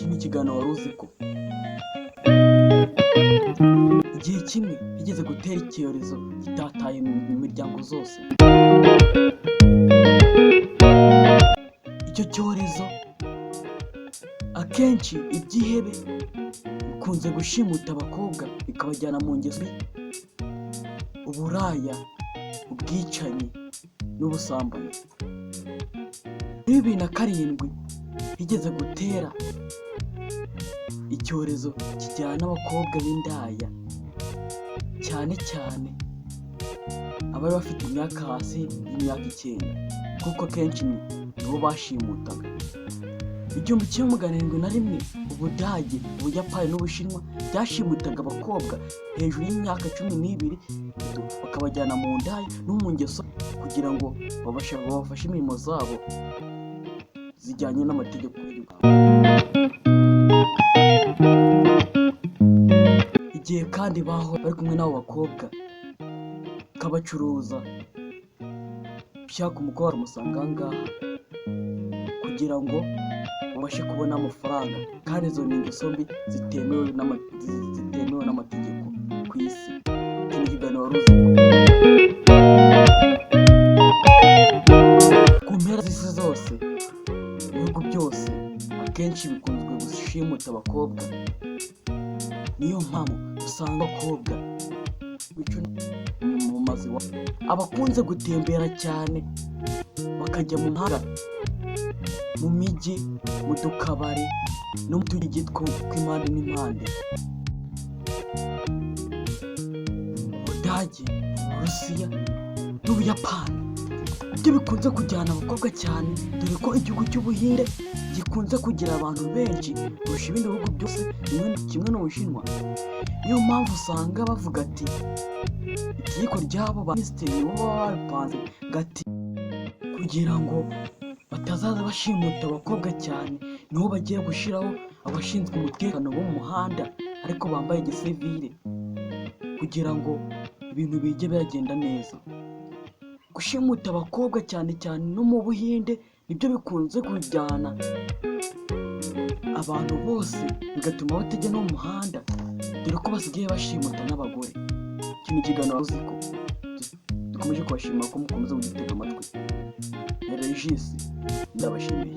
Iki ni ikiganiro wari uzi ko igihe kimwe higeze gutera icyorezo gitataye mu miryango zose. Icyo cyorezo akenshi ibyihebe bikunze gushimuta abakobwa bikabajyana mu ngeso uburaya, ubwicanyi n'ubusambanyi. Muri 2007 higeze gutera icyorezo kijyana n'abakobwa b'indaya, cyane cyane abari bafite imyaka hasi y'imyaka 9, kuko kenshi nibo bashimutaga. 1971 Ubudage, Ubuyapani n'Ubushinwa byashimutaga abakobwa hejuru y'imyaka 12 bakabajyana mu ndaya no mu ngeso kugira ngo babafashe imirimo zabo zijyanye n'amategeko y'u Rwanda. Igihe kandi bari kumwe n'abo bakobwa kabacuruza, ushaka umukobwa aramusanga aha ngaha kugira ngo babashe kubona amafaranga, kandi izo ni ingeso mbi zitemewe n'amategeko ku isi. Iki ni ikiganiro wari uzi ko ku mpera z'isi zose, ibihugu byose akenshi bikunzwe gushimuta abakobwa. Niyo mpamvu usanga abakobwa mu mazi abakunze gutembera cyane bakajya mu ntara, mu mijyi, mu tukabari no mu tujyi tw'impande n'impande. Ubudage, Uburusiya n'Ubuyapani ibyo bikunze kujyana abakobwa cyane, dore ko igihugu cy'Ubuhinde gikunze kugira abantu benshi kurusha ibindi bihugu byose, kimwe n'Ubushinwa. Niyo mpamvu usanga bavuga ati itegeko ry'abo ba minisitiri bo baba bapanze gati kugira ngo batazaza bashimuta abakobwa cyane, niho bagiye gushyiraho abashinzwe umutekano bo mu muhanda ariko bambaye gisivile kugira ngo ibintu bijye biragenda neza. Gushimuta abakobwa cyane cyane no mu Buhinde nibyo bikunze kujyana abantu bose, bigatuma batajya no mu muhanda, dore ko basigaye bashimuta n'abagore. Iki ni ikiganiro uzi ko dukomeje kubashimira ko mukomeza kugitega amatwi. Regis ndabashimiye.